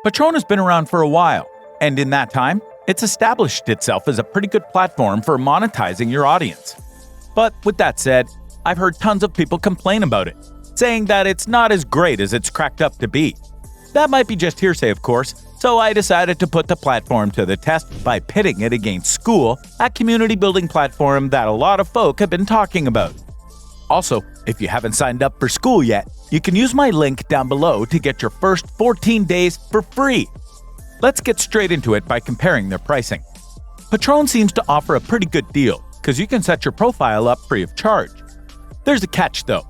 Patron has been around for a while, and in that time, it's established itself as a pretty good platform for monetizing your audience. But with that said, I've heard tons of people complain about it, saying that it's not as great as it's cracked up to be. That might be just hearsay, of course, so I decided to put the platform to the test by pitting it against Skool, a community-building platform that a lot of folk have been talking about. Also, if you haven't signed up for Skool yet, you can use my link down below to get your first 14 days for free. Let's get straight into it by comparing their pricing. Patron seems to offer a pretty good deal, because you can set your profile up free of charge. There's a catch though,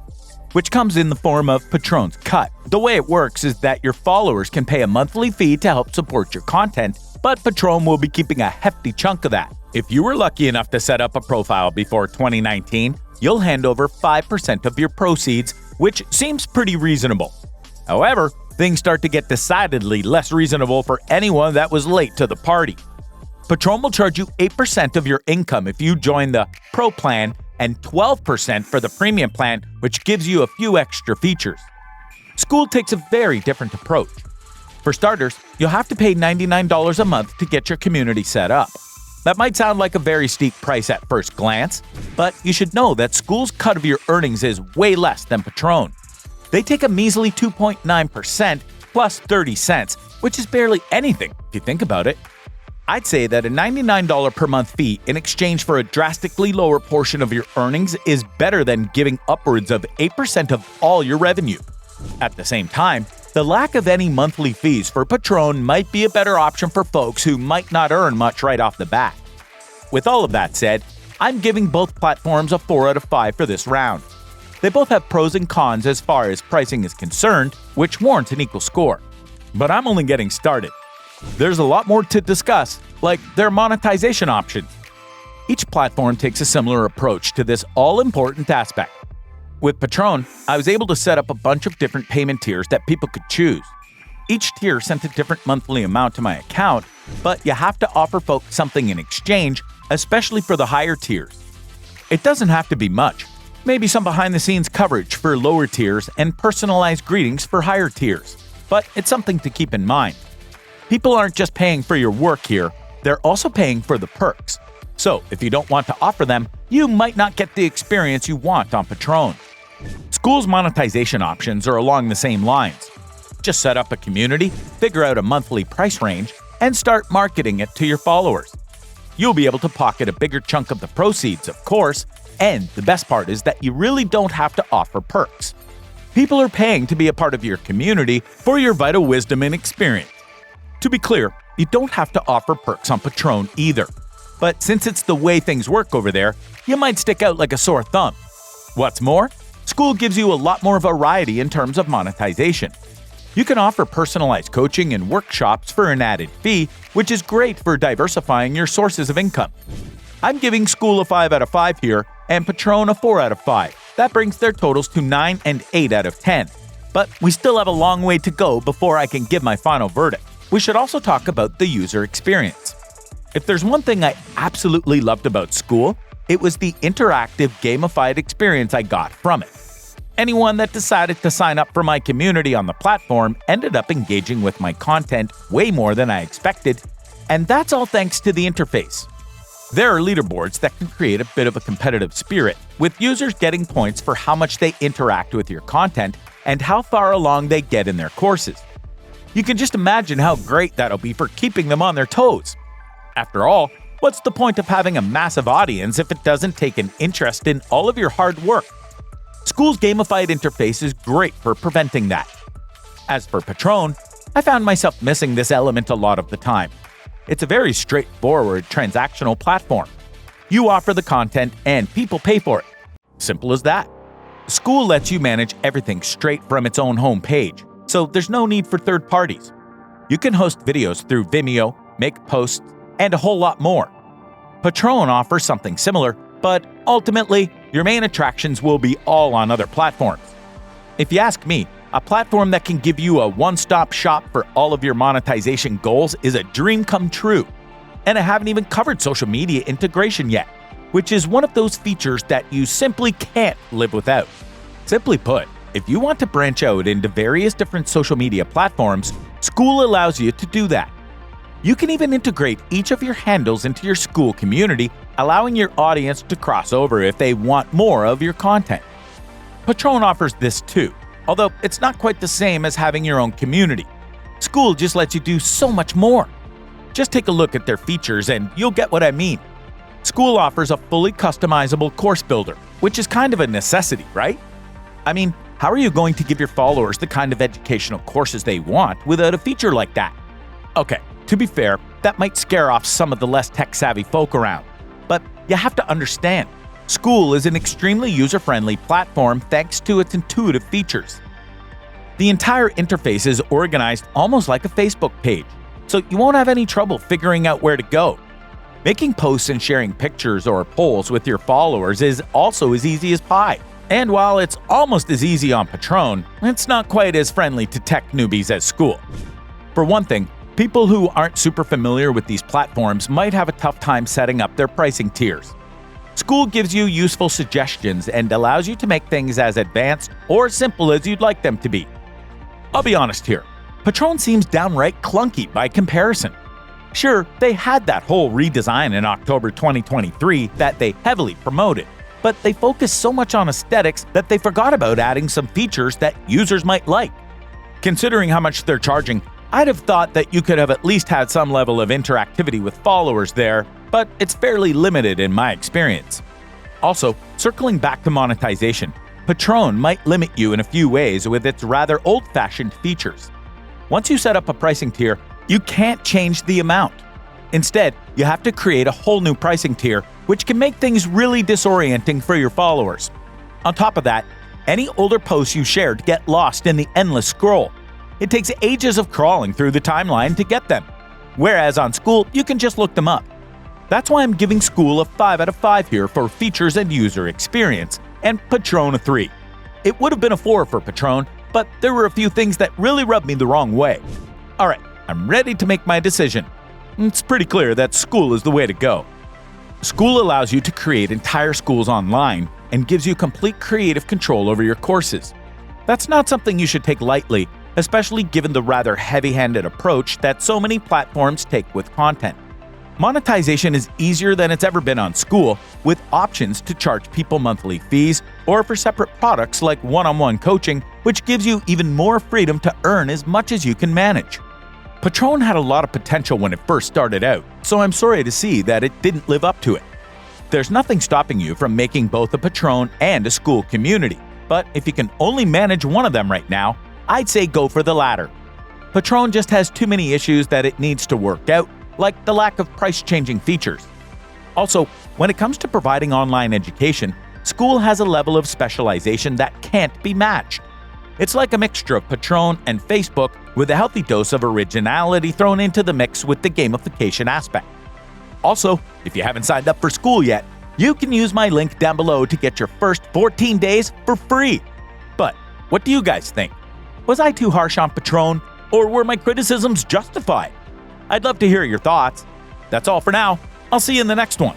which comes in the form of Patron's Cut. The way it works is that your followers can pay a monthly fee to help support your content, but Patron will be keeping a hefty chunk of that. If you were lucky enough to set up a profile before 2019, you'll hand over 5% of your proceeds, which seems pretty reasonable. However, things start to get decidedly less reasonable for anyone that was late to the party. Patron will charge you 8% of your income if you join the Pro plan and 12% for the Premium plan, which gives you a few extra features. Skool takes a very different approach. For starters, you'll have to pay $99 a month to get your community set up. That might sound like a very steep price at first glance, but you should know that Skool's cut of your earnings is way less than Patron. They take a measly 2.9% plus 30 cents, which is barely anything if you think about it. I'd say that a $99 per month fee in exchange for a drastically lower portion of your earnings is better than giving upwards of 8% of all your revenue. At the same time, the lack of any monthly fees for Patron might be a better option for folks who might not earn much right off the bat. With all of that said, I'm giving both platforms a 4 out of 5 for this round. They both have pros and cons as far as pricing is concerned, which warrants an equal score. But I'm only getting started. There's a lot more to discuss, like their monetization options. Each platform takes a similar approach to this all-important aspect. With Patron, I was able to set up a bunch of different payment tiers that people could choose. Each tier sent a different monthly amount to my account, but you have to offer folks something in exchange, especially for the higher tiers. It doesn't have to be much. Maybe some behind-the-scenes coverage for lower tiers and personalized greetings for higher tiers. But it's something to keep in mind. People aren't just paying for your work here, they're also paying for the perks. So if you don't want to offer them, you might not get the experience you want on Patron. Skool's monetization options are along the same lines. Just set up a community, figure out a monthly price range, and start marketing it to your followers. You'll be able to pocket a bigger chunk of the proceeds, of course, and the best part is that you really don't have to offer perks. People are paying to be a part of your community for your vital wisdom and experience. To be clear, you don't have to offer perks on Patron either. But since it's the way things work over there, you might stick out like a sore thumb. What's more, Skool gives you a lot more variety in terms of monetization. You can offer personalized coaching and workshops for an added fee, which is great for diversifying your sources of income. I'm giving Skool a 5 out of 5 here, and Patron a 4 out of 5. That brings their totals to 9 and 8 out of 10. But we still have a long way to go before I can give my final verdict. We should also talk about the user experience. If there's one thing I absolutely loved about Skool, it was the interactive, gamified experience I got from it. Anyone that decided to sign up for my community on the platform ended up engaging with my content way more than I expected, and that's all thanks to the interface. There are leaderboards that can create a bit of a competitive spirit, with users getting points for how much they interact with your content and how far along they get in their courses. You can just imagine how great that'll be for keeping them on their toes. After all, what's the point of having a massive audience if it doesn't take an interest in all of your hard work? Skool's gamified interface is great for preventing that. As for Patron, I found myself missing this element a lot of the time. It's a very straightforward transactional platform. You offer the content and people pay for it. Simple as that. Skool lets you manage everything straight from its own homepage, so there's no need for third parties. You can host videos through Vimeo, make posts, and a whole lot more. Patron offers something similar, but ultimately, your main attractions will be all on other platforms. If you ask me, a platform that can give you a one-stop shop for all of your monetization goals is a dream come true. And I haven't even covered social media integration yet, which is one of those features that you simply can't live without. Simply put, if you want to branch out into various different social media platforms, Skool allows you to do that. You can even integrate each of your handles into your Skool community, allowing your audience to cross over if they want more of your content. Patron offers this too, although it's not quite the same as having your own community. Skool just lets you do so much more. Just take a look at their features and you'll get what I mean. Skool offers a fully customizable course builder, which is kind of a necessity, right? I mean, how are you going to give your followers the kind of educational courses they want without a feature like that? Okay, to be fair, that might scare off some of the less tech-savvy folk around. But you have to understand, Skool is an extremely user-friendly platform thanks to its intuitive features. The entire interface is organized almost like a Facebook page, so you won't have any trouble figuring out where to go. Making posts and sharing pictures or polls with your followers is also as easy as pie. And while it's almost as easy on Patron, it's not quite as friendly to tech newbies as Skool. For one thing, people who aren't super familiar with these platforms might have a tough time setting up their pricing tiers. Skool gives you useful suggestions and allows you to make things as advanced or simple as you'd like them to be. I'll be honest here, Patron seems downright clunky by comparison. Sure, they had that whole redesign in October 2023 that they heavily promoted, but they focused so much on aesthetics that they forgot about adding some features that users might like. Considering how much they're charging, I'd have thought that you could have at least had some level of interactivity with followers there, but it's fairly limited in my experience. Also, circling back to monetization, Patron might limit you in a few ways with its rather old-fashioned features. Once you set up a pricing tier, you can't change the amount. Instead, you have to create a whole new pricing tier, which can make things really disorienting for your followers. On top of that, any older posts you shared get lost in the endless scroll. It takes ages of crawling through the timeline to get them, whereas on Skool, you can just look them up. That's why I'm giving Skool a 5 out of 5 here for features and user experience, and Patron a 3. It would have been a 4 for Patron, but there were a few things that really rubbed me the wrong way. Alright, I'm ready to make my decision. It's pretty clear that Skool is the way to go. Skool allows you to create entire schools online and gives you complete creative control over your courses. That's not something you should take lightly, especially given the rather heavy-handed approach that so many platforms take with content. Monetization is easier than it's ever been on Skool, with options to charge people monthly fees or for separate products like one-on-one coaching, which gives you even more freedom to earn as much as you can manage. Patron had a lot of potential when it first started out, so I'm sorry to see that it didn't live up to it. There's nothing stopping you from making both a Patron and a Skool community, but if you can only manage one of them right now, I'd say go for the latter. Patron just has too many issues that it needs to work out, like the lack of price-changing features. Also, when it comes to providing online education, Skool has a level of specialization that can't be matched. It's like a mixture of Patron and Facebook with a healthy dose of originality thrown into the mix with the gamification aspect. Also, if you haven't signed up for Skool yet, you can use my link down below to get your first 14 days for free. But what do you guys think? Was I too harsh on Patron, or were my criticisms justified? I'd love to hear your thoughts. That's all for now. I'll see you in the next one.